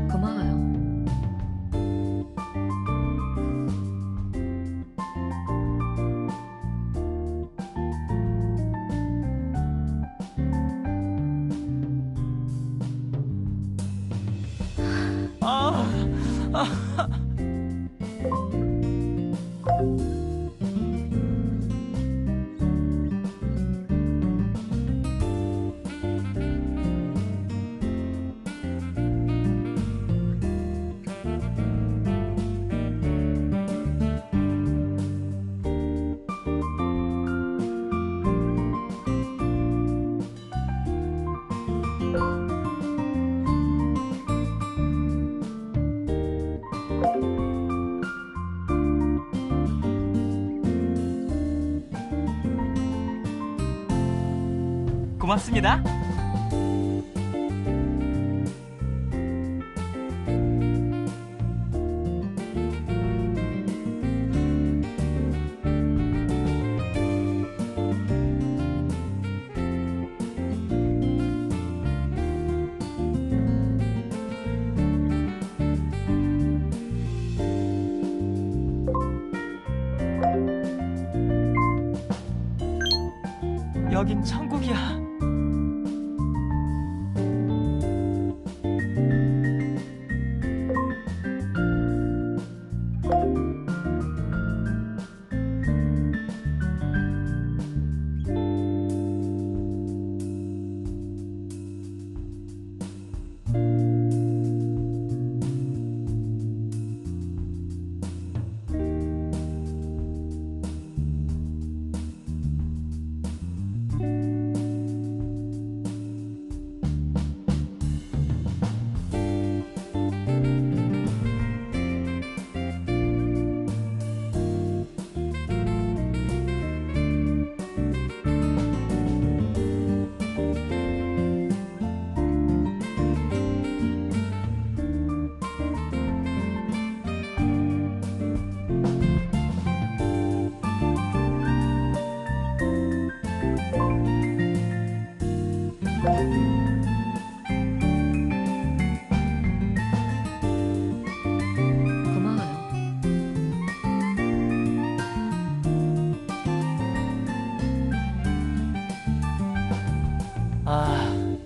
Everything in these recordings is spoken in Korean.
고마워요. 고맙습니다. 여긴 천국이야.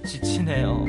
지치네요.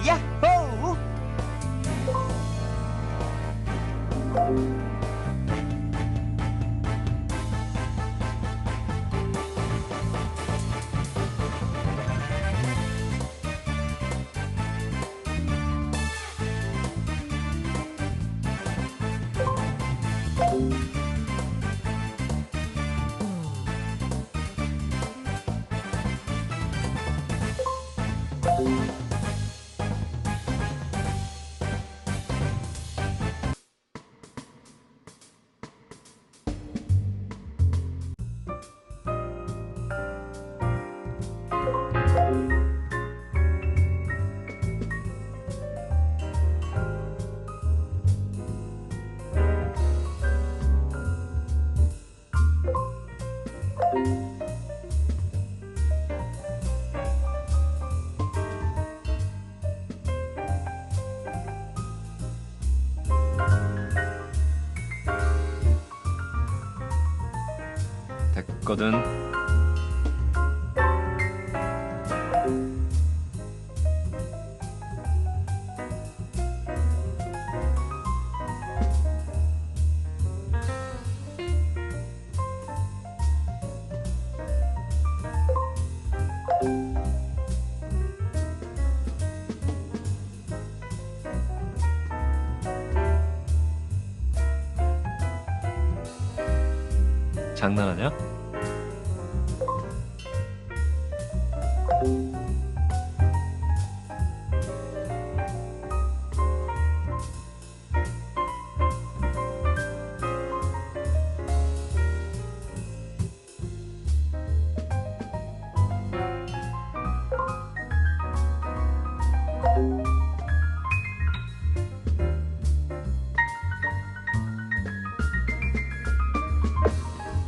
야호! 됐거든. 장난하냐?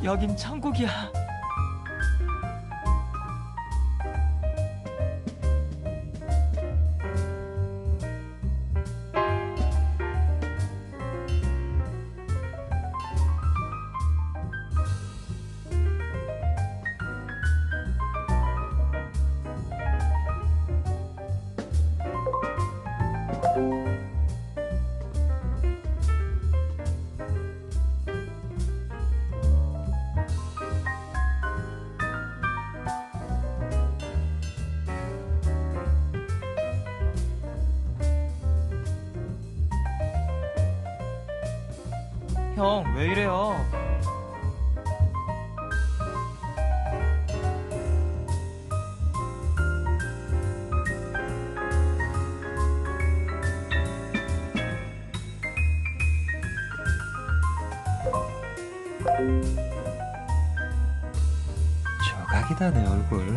여긴 천국이야. 형, 왜 이래요? 조각이다 내 얼굴.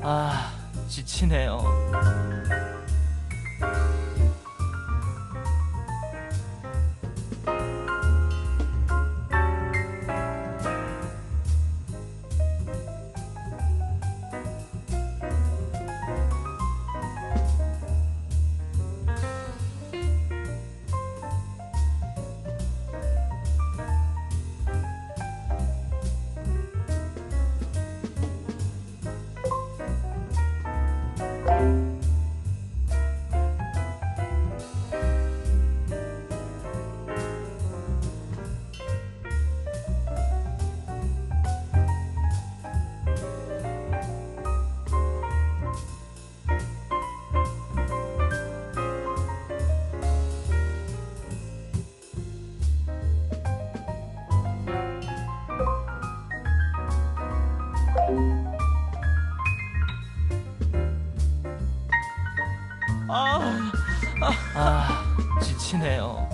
아, 지치네요. 지치네요.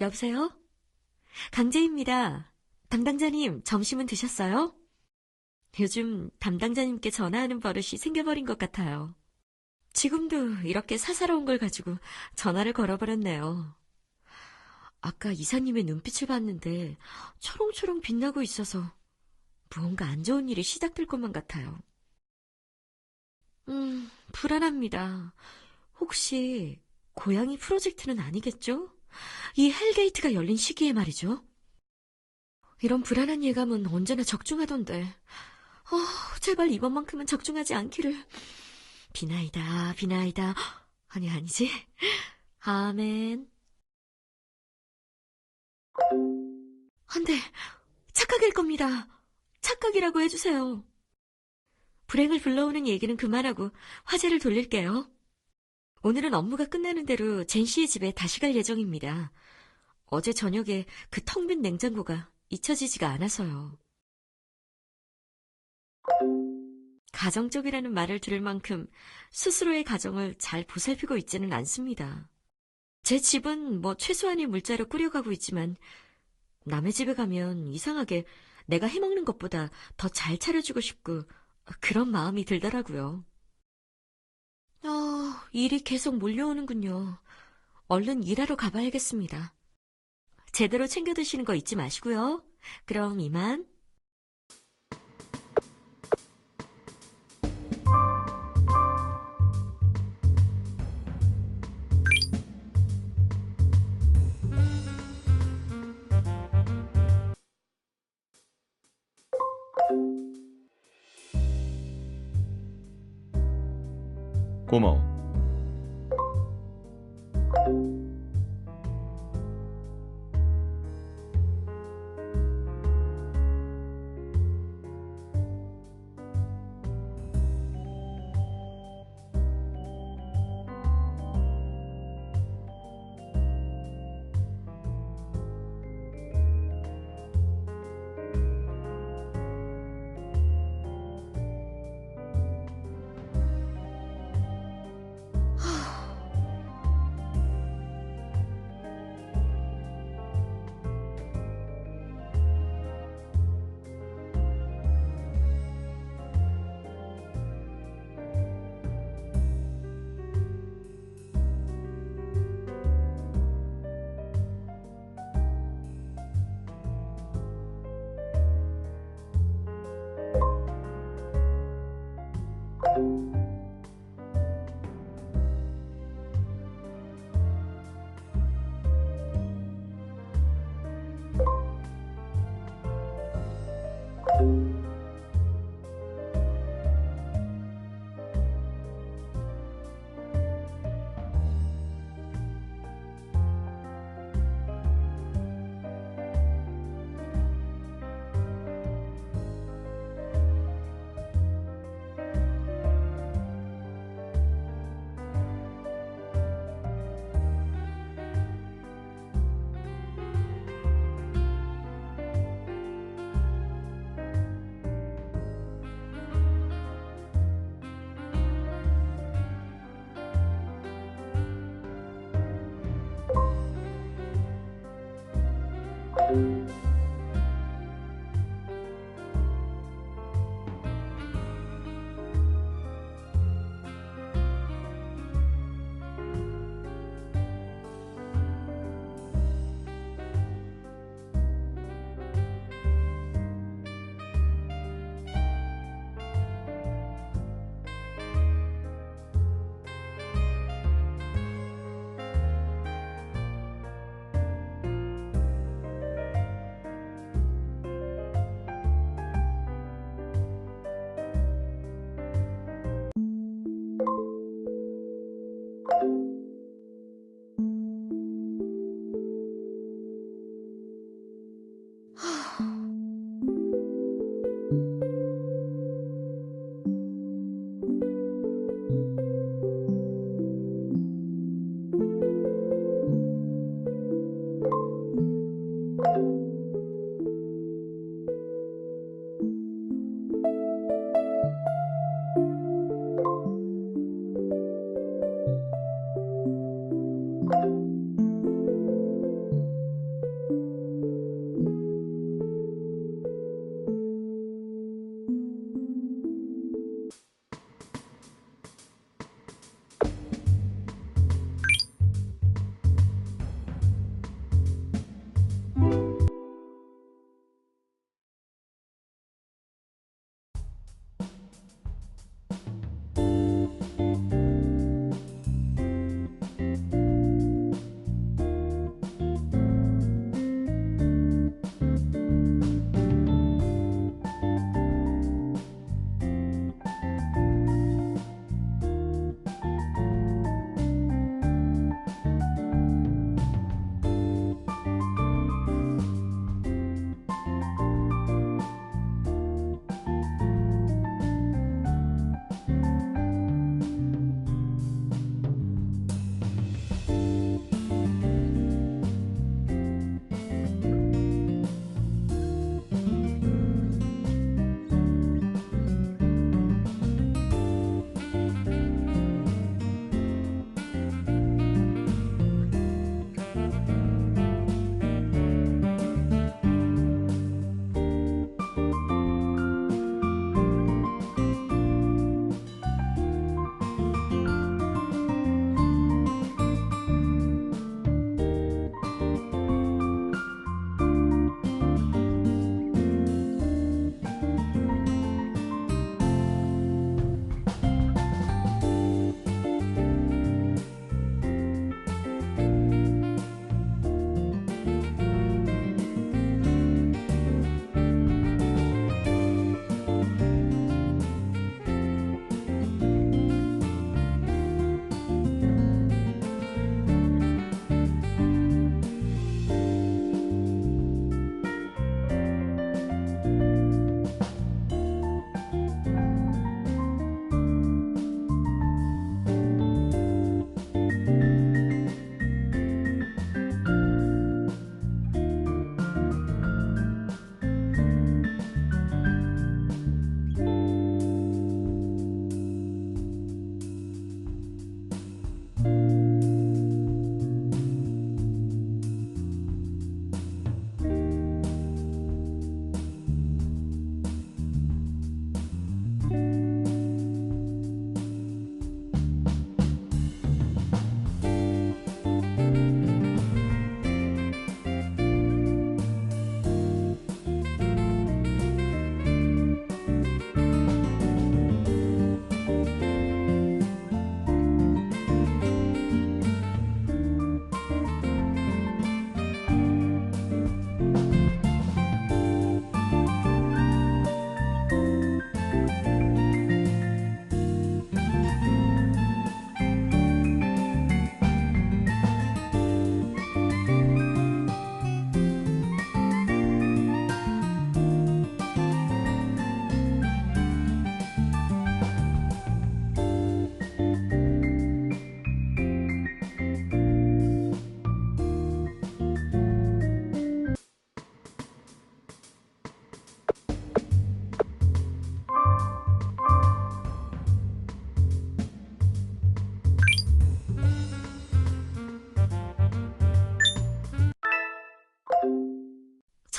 여보세요? 강재입니다. 담당자님, 점심은 드셨어요? 요즘 담당자님께 전화하는 버릇이 생겨버린 것 같아요. 지금도 이렇게 사사로운 걸 가지고 전화를 걸어버렸네요. 아까 이사님의 눈빛을 봤는데 초롱초롱 빛나고 있어서 무언가 안 좋은 일이 시작될 것만 같아요. 불안합니다. 혹시 고양이 프로젝트는 아니겠죠? 이 헬게이트가 열린 시기에 말이죠. 이런 불안한 예감은 언제나 적중하던데. 제발 이번만큼은 적중하지 않기를. 비나이다, 비나이다. 아니지. 아멘. 안 돼. 착각일 겁니다. 착각이라고 해주세요. 불행을 불러오는 얘기는 그만하고 화제를 돌릴게요. 오늘은 업무가 끝나는 대로 젠 씨의 집에 다시 갈 예정입니다. 어제 저녁에 그 텅 빈 냉장고가 잊혀지지가 않아서요. 가정적이라는 말을 들을 만큼 스스로의 가정을 잘 보살피고 있지는 않습니다. 제 집은 최소한의 물자로 꾸려가고 있지만 남의 집에 가면 이상하게 내가 해먹는 것보다 더 잘 차려주고 싶고 그런 마음이 들더라고요. 일이 계속 몰려오는군요. 얼른 일하러 가봐야겠습니다. 제대로 챙겨 드시는 거 잊지 마시고요. 그럼 이만. 고마워.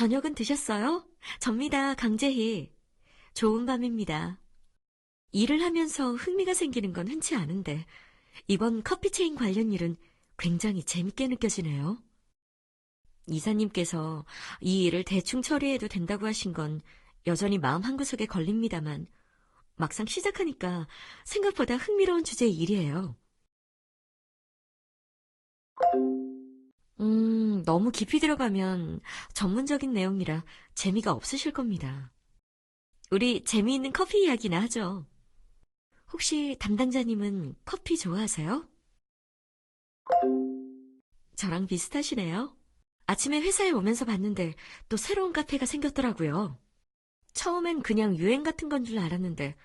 저녁은 드셨어요? 접니다, 강재희. 좋은 밤입니다. 일을 하면서 흥미가 생기는 건 흔치 않은데 이번 커피 체인 관련 일은 굉장히 재밌게 느껴지네요. 이사님께서 이 일을 대충 처리해도 된다고 하신 건 여전히 마음 한구석에 걸립니다만 막상 시작하니까 생각보다 흥미로운 주제의 일이에요. 너무 깊이 들어가면 전문적인 내용이라 재미가 없으실 겁니다. 우리 재미있는 커피 이야기나 하죠. 혹시 담당자님은 커피 좋아하세요? 저랑 비슷하시네요. 아침에 회사에 오면서 봤는데 또 새로운 카페가 생겼더라고요. 처음엔 그냥 유행 같은 건 줄 알았는데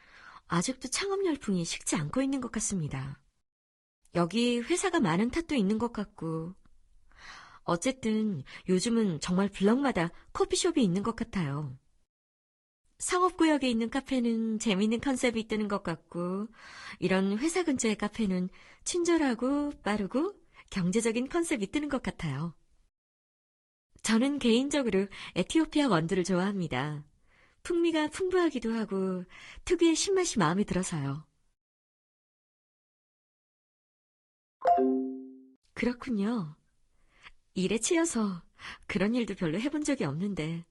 아직도 창업 열풍이 식지 않고 있는 것 같습니다. 여기 회사가 많은 탓도 있는 것 같고 어쨌든 요즘은 정말 블럭마다 커피숍이 있는 것 같아요. 상업구역에 있는 카페는 재미있는 컨셉이 뜨는 것 같고 이런 회사 근처의 카페는 친절하고 빠르고 경제적인 컨셉이 뜨는 것 같아요. 저는 개인적으로 에티오피아 원두를 좋아합니다. 풍미가 풍부하기도 하고 특유의 신맛이 마음에 들어서요. 그렇군요. 일에 치여서 그런 일도 별로 해본 적이 없는데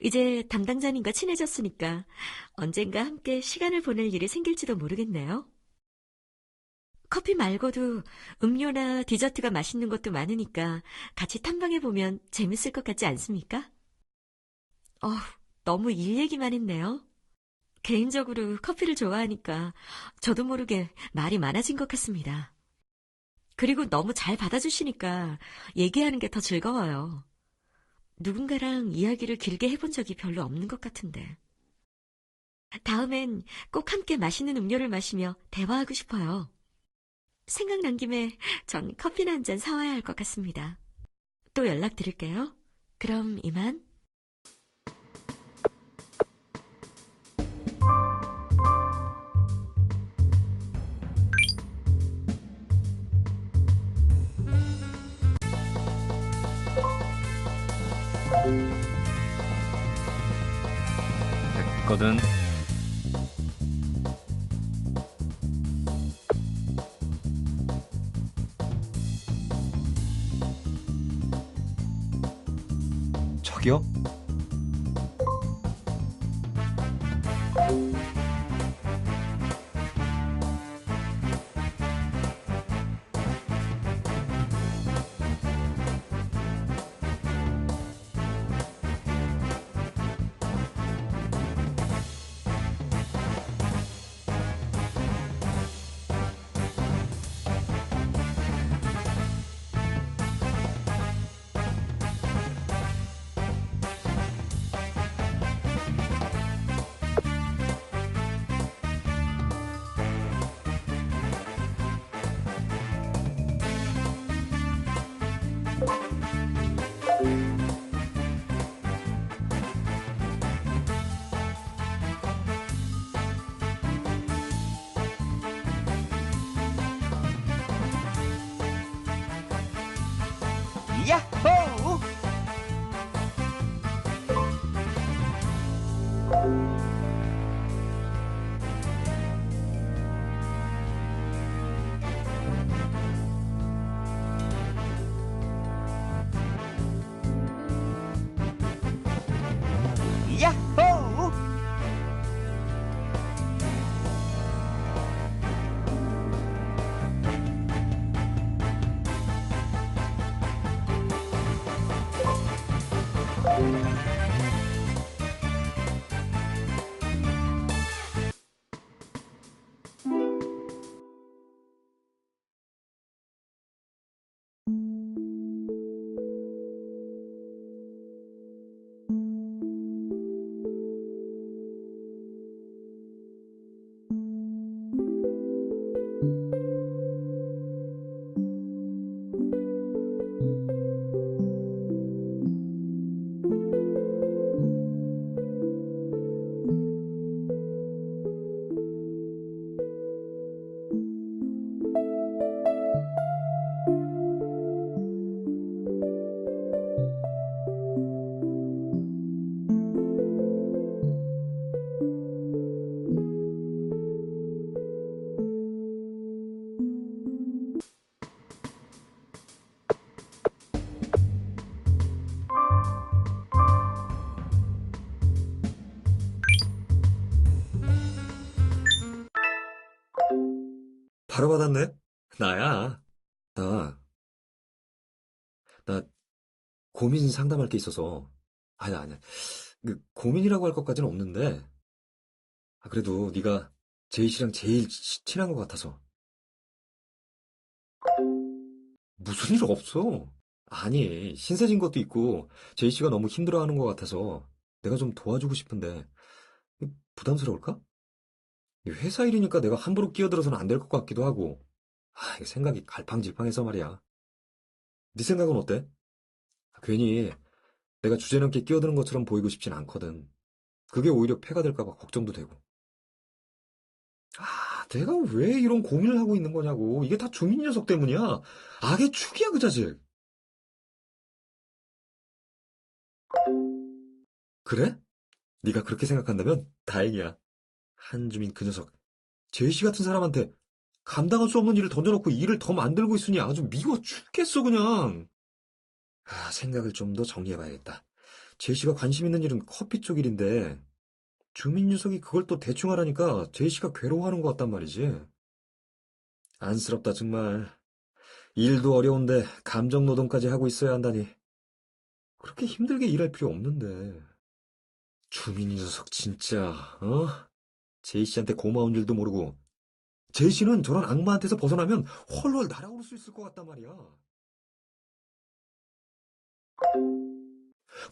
이제 담당자님과 친해졌으니까 언젠가 함께 시간을 보낼 일이 생길지도 모르겠네요. 커피 말고도 음료나 디저트가 맛있는 것도 많으니까 같이 탐방해보면 재밌을 것 같지 않습니까? 너무 일 얘기만 했네요. 개인적으로 커피를 좋아하니까 저도 모르게 말이 많아진 것 같습니다. 그리고 너무 잘 받아주시니까 얘기하는 게 더 즐거워요. 누군가랑 이야기를 길게 해본 적이 별로 없는 것 같은데. 다음엔 꼭 함께 맛있는 음료를 마시며 대화하고 싶어요. 생각난 김에 전 커피나 한 잔 사와야 할 것 같습니다. 또 연락드릴게요. 그럼 이만. 됐거든. 저기요? 바로 받았네? 나야. 나, 나 고민 상담할 게 있어서. 아니야. 고민이라고 할 것까지는 없는데. 그래도 네가 제이 씨랑 제일 친한 것 같아서. 무슨 일 없어. 아니, 신세진 것도 있고, 제이 씨가 너무 힘들어하는 것 같아서 내가 좀 도와주고 싶은데, 부담스러울까? 이 회사 일이니까 내가 함부로 끼어들어서는 안 될 것 같기도 하고, 이게 생각이 갈팡질팡해서 말이야. 네 생각은 어때? 괜히 내가 주제넘게 끼어드는 것처럼 보이고 싶진 않거든. 그게 오히려 폐가 될까 봐 걱정도 되고. 내가 왜 이런 고민을 하고 있는 거냐고. 이게 다 주민 녀석 때문이야. 악의 축이야, 그 자식. 그래? 네가 그렇게 생각한다면 다행이야. 한주민 그 녀석. 제이 씨 같은 사람한테 감당할 수 없는 일을 던져놓고 일을 더 만들고 있으니 아주 미워 죽겠어, 그냥. 생각을 좀 더 정리해봐야겠다. 제이 씨가 관심 있는 일은 커피 쪽 일인데, 주민 녀석이 그걸 또 대충 하라니까 제이 씨가 괴로워하는 것 같단 말이지. 안쓰럽다, 정말. 일도 어려운데 감정 노동까지 하고 있어야 한다니. 그렇게 힘들게 일할 필요 없는데. 주민 녀석 진짜, 어? 제이 씨한테 고마운 줄도 모르고. 제이 씨는 저런 악마한테서 벗어나면 헐헐 날아오를 수 있을 것 같단 말이야.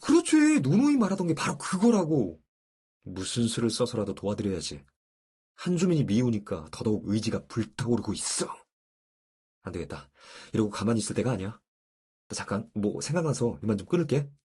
그렇지, 누누이 말하던 게 바로 그거라고. 무슨 수를 써서라도 도와드려야지. 한주민이 미우니까 더더욱 의지가 불타오르고 있어. 안 되겠다. 이러고 가만히 있을 때가 아니야. 나 잠깐, 뭐, 생각나서 이만 좀 끊을게.